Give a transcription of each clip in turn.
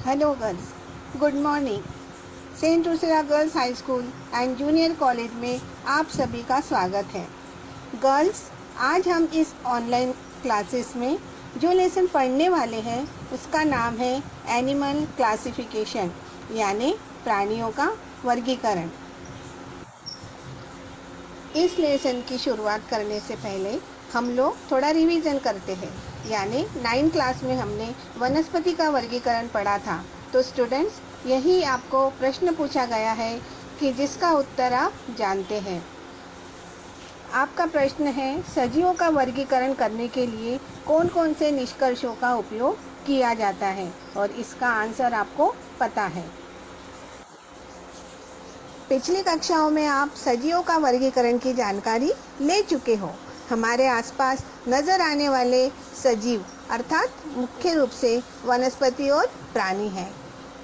Hello girls, good morning. Saint रुसिया girls high school and junior college में आप सभी का स्वागत है। गर्ल्स, आज हम इस ऑनलाइन क्लासेस में जो लेसन पढ़ने वाले हैं उसका नाम है एनिमल क्लासिफिकेशन, यानी प्राणियों का वर्गीकरण। इस लेसन की शुरुआत करने से पहले हम लोग थोड़ा रिवीजन करते हैं, यानी 9 क्लास में हमने वनस्पति का वर्गीकरण पढ़ा था। तो स्टूडेंट्स, यही आपको प्रश्न पूछा गया है कि जिसका उत्तर आप जानते हैं। आपका प्रश्न है, सजीवों का वर्गीकरण करने के लिए कौन कौन से निष्कर्षों का उपयोग किया जाता है, और इसका आंसर आपको पता है। पिछली कक्षाओं में आप सजीवों का वर्गीकरण की जानकारी ले चुके हो। हमारे आसपास नजर आने वाले सजीव अर्थात मुख्य रूप से वनस्पति और प्राणी हैं।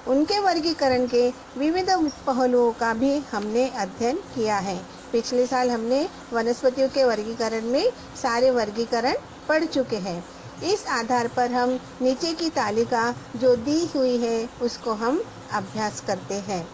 उनके वर्गीकरण के विविध पहलुओं का भी हमने अध्ययन किया है। पिछले साल हमने वनस्पतियों के वर्गीकरण में सारे वर्गीकरण पढ़ चुके हैं। इस आधार पर हम नीचे की तालिका जो दी हुई है उसको हम अभ्यास करते हैं।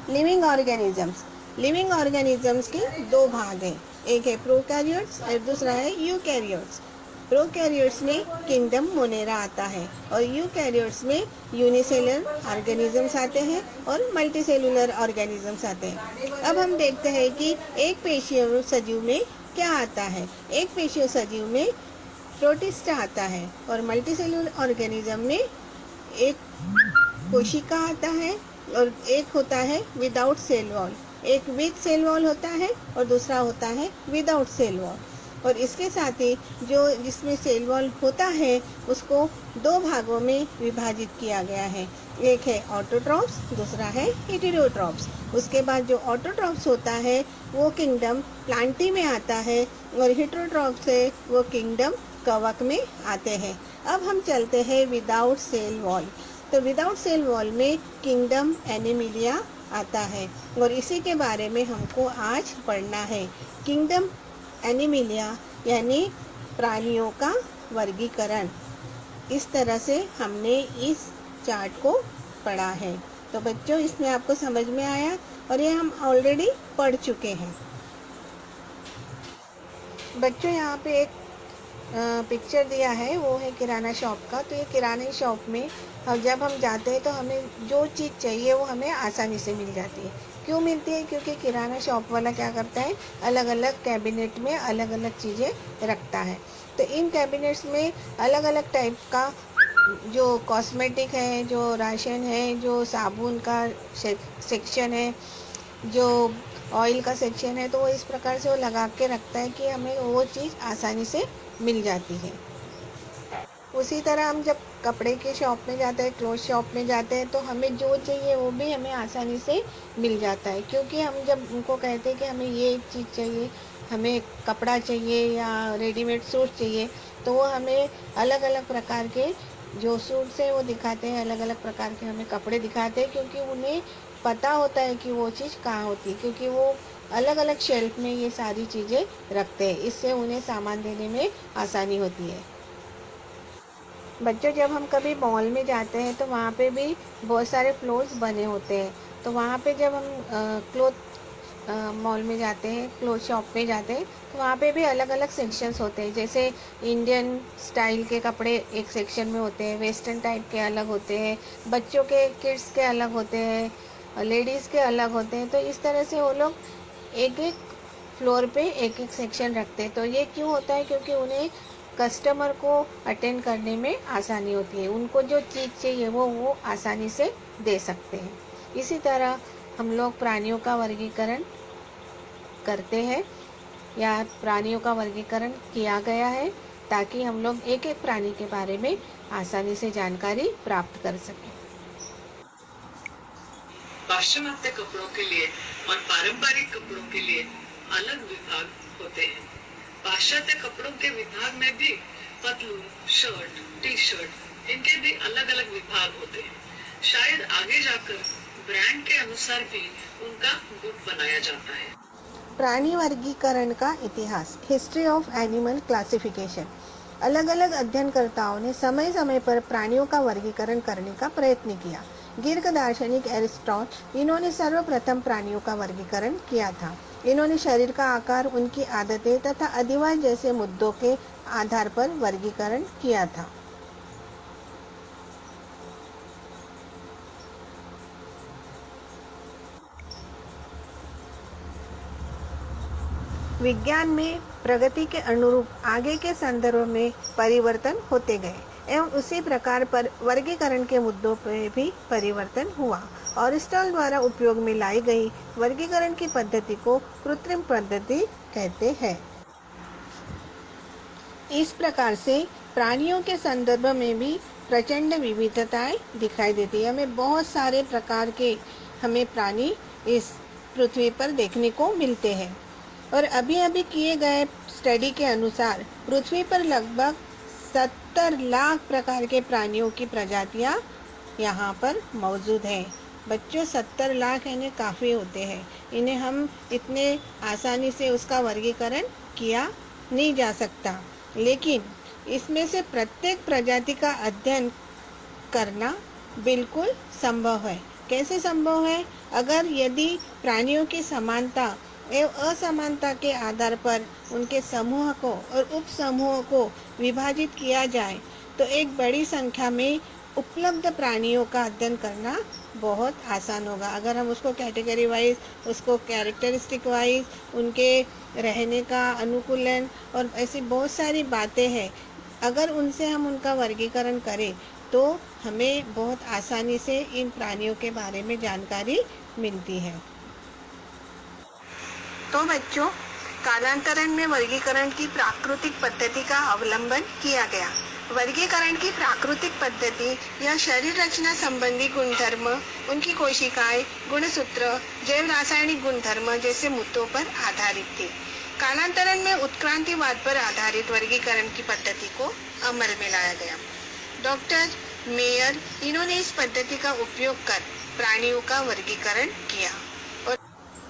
लिविंग ऑर्गेनिजम्स के दो भाग हैं, एक है प्रोकैरियोट्स और दूसरा है यूकैरियोट्स। प्रोकैरियोट्स में किंगडम मोनेरा आता है और यूकैरियोट्स में यूनिसेलुलर ऑर्गेनिजम्स आते हैं और मल्टीसेलुलर ऑर्गेनिजम्स आते हैं। अब हम देखते हैं कि एक पेशीय सजीव में क्या आता है। एक पेशीय सजीव में प्रोटिस्टा आता है और मल्टीसेलुलर ऑर्गेनिज्म में एक कोशिका आता है और एक होता है विदाउट सेल वॉल। एक विद सेल वॉल होता है और दूसरा होता है विदाउट सेल वॉल। और इसके साथ ही जो जिसमें सेल वॉल होता है उसको दो भागों में विभाजित किया गया है, एक है ऑटोट्रॉप्स, दूसरा है हेटेरोट्रॉप्स। उसके बाद जो ऑटोट्रॉप्स होता है वो किंगडम प्लांटी में आता है और हेटेरोट्रॉप्स है वो किंगडम कवक में आते हैं। अब हम चलते हैं विदाउट सेल वॉल। तो विदाउट सेल वॉल में किंगडम एनिमिलिया आता है और इसी के बारे में हमको आज पढ़ना है। किंगडम एनिमिलिया यानी प्राणियों का वर्गीकरण। इस तरह से हमने इस चार्ट को पढ़ा है। तो बच्चों, इसमें आपको समझ में आया और ये हम ऑलरेडी पढ़ चुके हैं। बच्चों, यहाँ पे एक पिक्चर दिया है, वो है किराना शॉप का। तो ये किराने शॉप में जब हम जाते हैं तो हमें जो चीज़ चाहिए वो हमें आसानी से मिल जाती है। क्यों मिलती है? क्योंकि किराना शॉप वाला क्या करता है, अलग अलग कैबिनेट में अलग अलग चीज़ें रखता है। तो इन कैबिनेट्स में अलग अलग टाइप का जो कॉस्मेटिक है, जो राशन है, जो साबुन का सेक्शन है, जो ऑयल का सेक्शन है, तो वो इस प्रकार से वो लगा के रखता है कि हमें वो चीज़ आसानी से मिल जाती है। उसी तरह हम जब कपड़े के शॉप में जाते हैं, क्लोथ शॉप में जाते हैं, तो हमें जो चाहिए वो भी हमें आसानी से मिल जाता है। क्योंकि हम जब उनको कहते हैं कि हमें ये चीज़ चाहिए, हमें कपड़ा चाहिए या रेडीमेड सूट चाहिए, तो वो हमें अलग अलग प्रकार के जो सूट्स हैं वो दिखाते हैं, अलग अलग प्रकार के हमें कपड़े दिखाते हैं, क्योंकि उन्हें पता होता है कि वो चीज़ कहाँ होती है, क्योंकि वो अलग अलग शेल्फ में ये सारी चीज़ें रखते हैं। इससे उन्हें सामान देने में आसानी होती है। बच्चों, जब हम कभी मॉल में जाते हैं तो वहाँ पे भी बहुत सारे फ्लोर्स बने होते हैं। तो वहाँ पे जब हम क्लोथ मॉल में जाते हैं, क्लोथ शॉप में जाते हैं, तो वहाँ पे भी अलग अलग सेक्शंस होते हैं। जैसे इंडियन स्टाइल के कपड़े एक सेक्शन में होते हैं, वेस्टर्न टाइप के अलग होते हैं, बच्चों के किड्स के अलग होते हैं, लेडीज़ के अलग होते हैं। तो इस तरह से वो लोग एक एक फ्लोर पे एक एक सेक्शन रखते हैं। तो ये क्यों होता है? क्योंकि उन्हें कस्टमर को अटेंड करने में आसानी होती है, उनको जो चीज़ चाहिए वो आसानी से दे सकते हैं। इसी तरह हम लोग प्राणियों का वर्गीकरण करते हैं या प्राणियों का वर्गीकरण किया गया है ताकि हम लोग एक एक प्राणी के बारे में आसानी से जानकारी प्राप्त कर सकें। पाश्चिमात्य कपड़ों के लिए और पारंपरिक कपड़ों के लिए अलग विभाग होते हैं। पाश्चात्य कपड़ों के विभाग में भी पतलून, शर्ट, टी शर्ट, इनके भी अलग अलग विभाग होते हैं। शायद आगे जाकर ब्रांड के अनुसार भी उनका गुट बनाया जाता है। प्राणी वर्गीकरण का इतिहास, हिस्ट्री ऑफ एनिमल क्लासिफिकेशन। अलग अलग अध्ययनकर्ताओं ने समय समय पर प्राणियों का वर्गीकरण करने का प्रयत्न किया। ग्रीक दार्शनिक एरिस्टॉटल इन्होंने सर्वप्रथम प्राणियों का वर्गीकरण किया था। इन्होंने शरीर का आकार, उनकी आदतें तथा अधिवास जैसे मुद्दों के आधार पर वर्गीकरण किया था। विज्ञान में प्रगति के अनुरूप आगे के संदर्भ में परिवर्तन होते गए एवं उसी प्रकार पर वर्गीकरण के मुद्दों पर भी परिवर्तन हुआ। एरिस्टॉटल द्वारा उपयोग में लाई गई वर्गीकरण की पद्धति को कृत्रिम पद्धति कहते हैं। इस प्रकार से प्राणियों के संदर्भ में भी प्रचंड विविधताएं दिखाई देती है। हमें बहुत सारे प्रकार के प्राणी इस पृथ्वी पर देखने को मिलते हैं और अभी अभी किए गए स्टडी के अनुसार पृथ्वी पर लगभग 70 लाख प्रकार के प्राणियों की प्रजातियां यहाँ पर मौजूद हैं। बच्चों, 70 लाख यानी काफ़ी होते हैं। इन्हें हम इतने आसानी से उसका वर्गीकरण किया नहीं जा सकता, लेकिन इसमें से प्रत्येक प्रजाति का अध्ययन करना बिल्कुल संभव है। कैसे संभव है? अगर यदि प्राणियों की समानता एवं असमानता के आधार पर उनके समूह को और उप समूहों को विभाजित किया जाए तो एक बड़ी संख्या में उपलब्ध प्राणियों का अध्ययन करना बहुत आसान होगा। अगर हम उसको कैटेगरी वाइज, उसको कैरेक्टरिस्टिक वाइज, उनके रहने का अनुकूलन और ऐसी बहुत सारी बातें हैं, अगर उनसे हम उनका वर्गीकरण करें तो हमें बहुत आसानी से इन प्राणियों के बारे में जानकारी मिलती है। तो बच्चों, कालांतरण में वर्गीकरण की प्राकृतिक पद्धति का अवलंबन किया गया। वर्गीकरण की प्राकृतिक पद्धति या शरीर रचना संबंधी गुणधर्म, उनकी कोशिकाएं, गुणसूत्र, जैव रासायनिक गुणधर्म जैसे मुद्दों पर आधारित थी। कालांतरण में उत्क्रांतिवाद पर आधारित वर्गीकरण की पद्धति को अमल में लाया गया। डॉक्टर मेयर इन्होंने इस पद्धति का उपयोग कर प्राणियों का वर्गीकरण किया।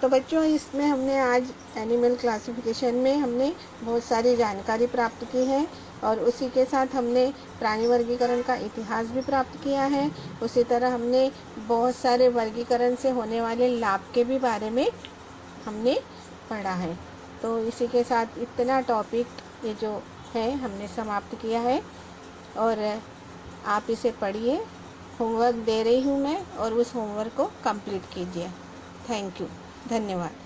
तो बच्चों, इसमें हमने आज एनिमल क्लासिफिकेशन में हमने बहुत सारी जानकारी प्राप्त की है और उसी के साथ हमने प्राणी वर्गीकरण का इतिहास भी प्राप्त किया है। उसी तरह हमने बहुत सारे वर्गीकरण से होने वाले लाभ के भी बारे में हमने पढ़ा है। तो इसी के साथ इतना टॉपिक ये जो है हमने समाप्त किया है और आप इसे पढ़िए। होमवर्क दे रही हूँ मैं और उस होमवर्क को कंप्लीट कीजिए। Thank you. धन्यवाद।